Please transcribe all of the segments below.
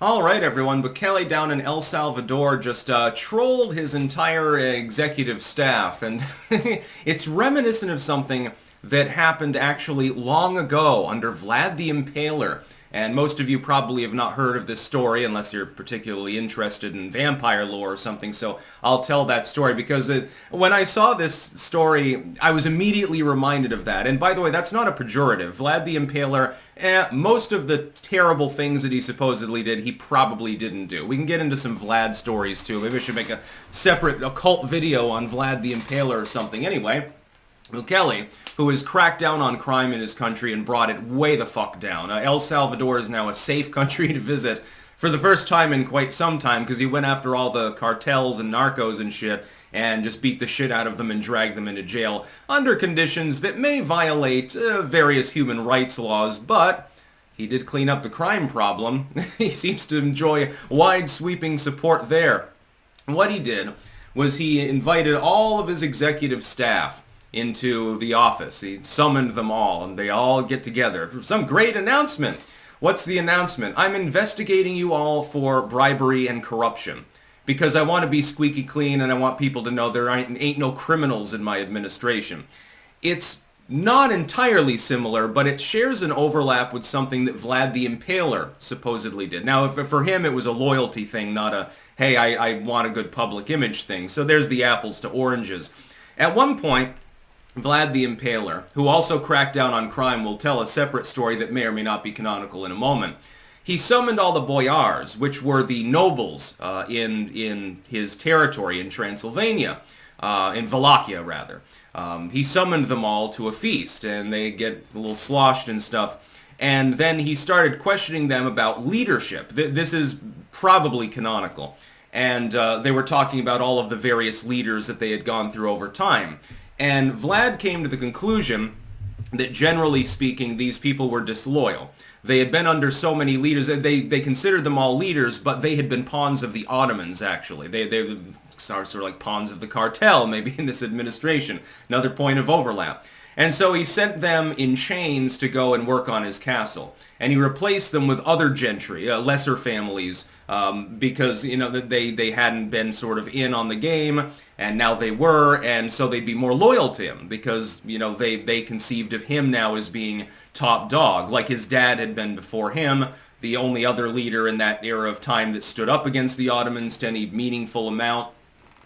All right, everyone. Bukele down in El Salvador just trolled his entire executive staff, and it's reminiscent of something that happened actually long ago under Vlad the Impaler. And most of you probably have not heard of this story unless you're particularly interested in vampire lore or something, so I'll tell that story because when I saw this story, I was immediately reminded of that. And by the way, that's not a pejorative. Vlad the Impaler, most of the terrible things that he supposedly did, he probably didn't do. We can get into some Vlad stories too. Maybe I should make a separate occult video on Vlad the Impaler or something. Anyway, Bukele, who has cracked down on crime in his country and brought it way the fuck down. El Salvador is now a safe country to visit for the first time in quite some time because he went after all the cartels and narcos and shit and just beat the shit out of them and dragged them into jail under conditions that may violate various human rights laws, but he did clean up the crime problem. He seems to enjoy wide sweeping support there. What he did was he invited all of his executive staff into the office. He summoned them all, and they all get together for some great announcement. What's the announcement? I'm investigating you all for bribery and corruption because I want to be squeaky clean and I want people to know there ain't no criminals in my administration. It's not entirely similar, but it shares an overlap with something that Vlad the Impaler supposedly did. Now, if for him it was a loyalty thing, not a, hey, I want a good public image thing. So there's the apples to oranges. At one point, Vlad the Impaler, who also cracked down on crime, will tell a separate story that may or may not be canonical in a moment. He summoned all the boyars, which were the nobles in his territory in Transylvania, in Wallachia rather. He summoned them all to a feast, and they get a little sloshed and stuff. And then he started questioning them about leadership. This is probably canonical. And they were talking about all of the various leaders that they had gone through over time. And Vlad came to the conclusion that generally speaking, these people were disloyal. They had been under so many leaders, they considered them all leaders, but they had been pawns of the Ottomans, actually. They were sort of like pawns of the cartel, maybe in this administration. Another point of overlap. And so he sent them in chains to go and work on his castle. And he replaced them with other gentry, lesser families, because, you know, they hadn't been sort of in on the game, and now they were, and so they'd be more loyal to him because, you know, they conceived of him now as being top dog, like his dad had been before him, the only other leader in that era of time that stood up against the Ottomans to any meaningful amount,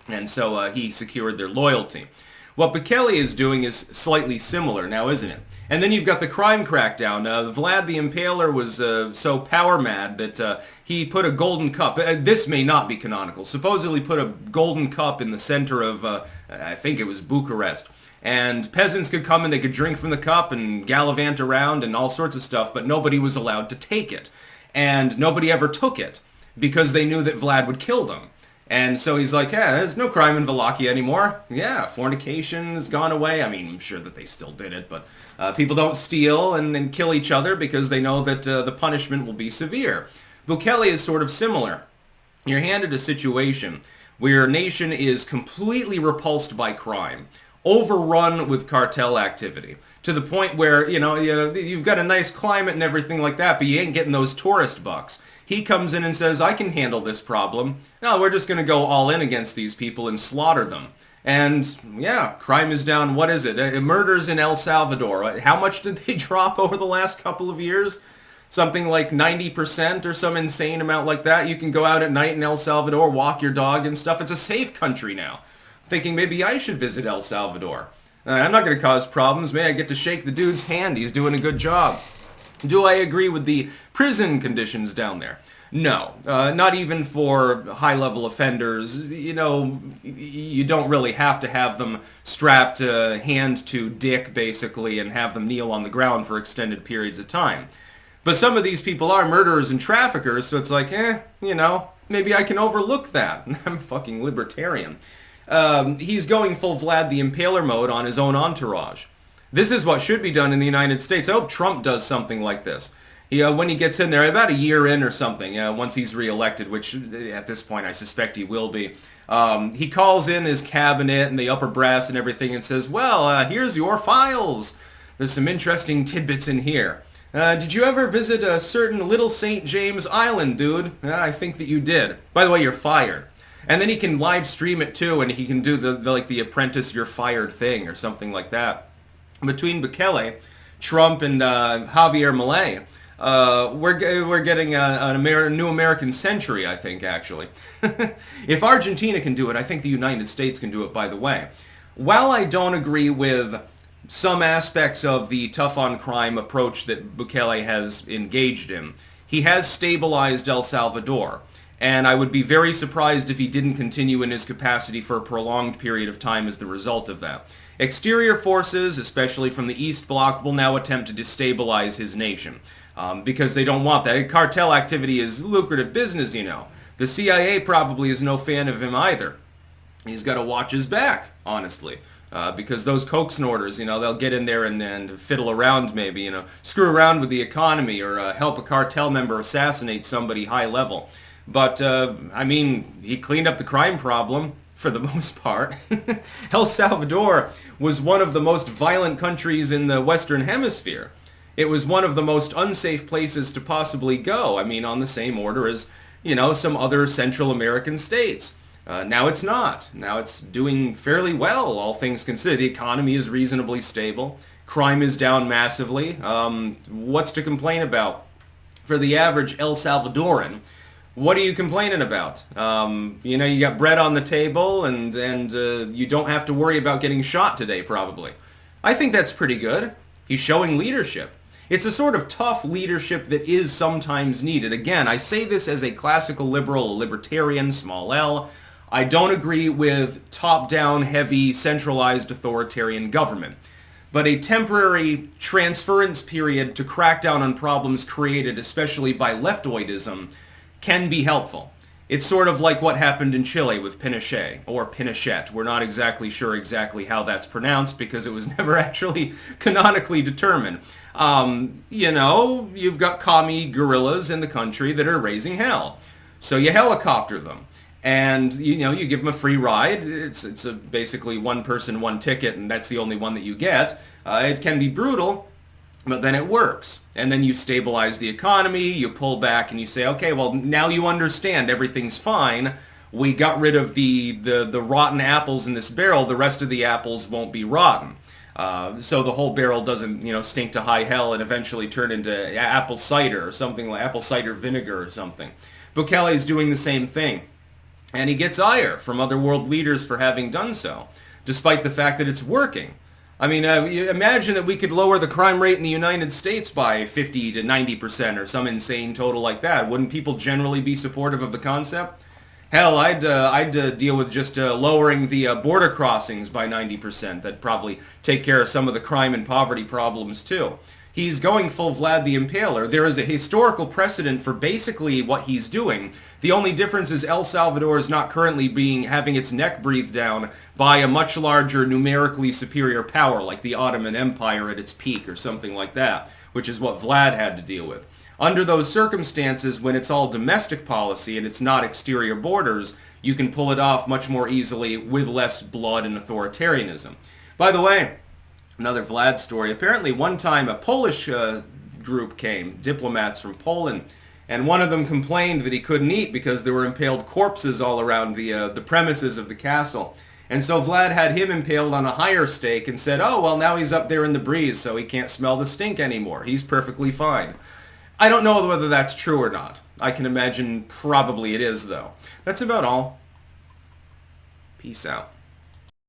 and so he secured their loyalty. What Bukele is doing is slightly similar now, isn't it? And then you've got the crime crackdown. Vlad the Impaler was so power mad that he put a golden cup. This may not be canonical. Supposedly put a golden cup in the center of, I think it was Bucharest. And peasants could come and they could drink from the cup and gallivant around and all sorts of stuff, but nobody was allowed to take it. And nobody ever took it because they knew that Vlad would kill them. And so he's like, yeah, there's no crime in Wallachia anymore. Yeah, fornication's gone away. I mean, I'm sure that they still did it, but people don't steal and kill each other because they know that the punishment will be severe. Bukele is sort of similar. You're handed a situation where your nation is completely repulsed by crime, overrun with cartel activity, to the point where, you've got a nice climate and everything like that, but you ain't getting those tourist bucks. He comes in and says, I can handle this problem. No, we're just going to go all in against these people and slaughter them. And, yeah, crime is down. What is it? Murders in El Salvador. How much did they drop over the last couple of years? Something like 90% or some insane amount like that. You can go out at night in El Salvador, walk your dog and stuff. It's a safe country now. Thinking maybe I should visit El Salvador. I'm not going to cause problems. May I get to shake the dude's hand. He's doing a good job. Do I agree with the prison conditions down there? No, not even for high-level offenders. You don't really have to have them strapped hand to dick, basically, and have them kneel on the ground for extended periods of time. But some of these people are murderers and traffickers, so it's like, maybe I can overlook that. I'm a fucking libertarian. He's going full Vlad the Impaler mode on his own entourage. This is what should be done in the United States. I hope Trump does something like this. When he gets in there, about a year in or something, once he's reelected, which at this point I suspect he will be, he calls in his cabinet and the upper brass and everything and says, well, here's your files. There's some interesting tidbits in here. Did you ever visit a certain Little St. James Island, dude? I think that you did. By the way, you're fired. And then he can live stream it too, and he can do the Apprentice You're Fired thing or something like that. Between Bukele, Trump, and Javier Milei, we're getting a new American century, I think, actually. If Argentina can do it, I think the United States can do it, by the way. While I don't agree with some aspects of the tough-on-crime approach that Bukele has engaged in, he has stabilized El Salvador. And I would be very surprised if he didn't continue in his capacity for a prolonged period of time as the result of that. Exterior forces, especially from the East Bloc, will now attempt to destabilize his nation. Because they don't want that. Cartel activity is lucrative business, you know. The CIA probably is no fan of him either. He's got to watch his back, honestly. Because those coke snorters, you know, they'll get in there and fiddle around maybe, you know, screw around with the economy or help a cartel member assassinate somebody high level. But, I mean, he cleaned up the crime problem, for the most part. El Salvador was one of the most violent countries in the Western Hemisphere. It was one of the most unsafe places to possibly go. I mean, on the same order as, you know, some other Central American states. Now it's not. Now it's doing fairly well, all things considered. The economy is reasonably stable. Crime is down massively. What's to complain about? For the average El Salvadoran, what are you complaining about? You know, you got bread on the table and you don't have to worry about getting shot today, probably. I think that's pretty good. He's showing leadership. It's a sort of tough leadership that is sometimes needed. Again, I say this as a classical liberal, a libertarian, small L. I don't agree with top-down, heavy, centralized authoritarian government. But a temporary transference period to crack down on problems created, especially by leftoidism, can be helpful. It's sort of like what happened in Chile with Pinochet, or Pinochet. We're not exactly sure how that's pronounced because it was never actually canonically determined. You know, you've got commie guerrillas in the country that are raising hell. So you helicopter them. And, you know, you give them a free ride. It's basically one person, one ticket, and that's the only one that you get. It can be brutal, but then it works. And then you stabilize the economy, you pull back, and you say, okay, well, now you understand everything's fine. We got rid of the rotten apples in this barrel. The rest of the apples won't be rotten. So the whole barrel doesn't, you know, stink to high hell and eventually turn into apple cider or something like apple cider vinegar or something. Bukele is doing the same thing. And he gets ire from other world leaders for having done so, despite the fact that it's working. I mean, imagine that we could lower the crime rate in the United States by 50 to 90% or some insane total like that. Wouldn't people generally be supportive of the concept? Hell, I'd deal with just lowering the border crossings by 90%. That'd probably take care of some of the crime and poverty problems too. He's going full Vlad the Impaler. There is a historical precedent for basically what he's doing. The only difference is El Salvador is not currently having its neck breathed down by a much larger, numerically superior power, like the Ottoman Empire at its peak or something like that, which is what Vlad had to deal with. Under those circumstances, when it's all domestic policy and it's not exterior borders, you can pull it off much more easily with less blood and authoritarianism. By the way, another Vlad story. Apparently one time a Polish group came, diplomats from Poland, and one of them complained that he couldn't eat because there were impaled corpses all around the premises of the castle. And so Vlad had him impaled on a higher stake and said, oh, well, now he's up there in the breeze, so he can't smell the stink anymore. He's perfectly fine. I don't know whether that's true or not. I can imagine probably it is, though. That's about all. Peace out.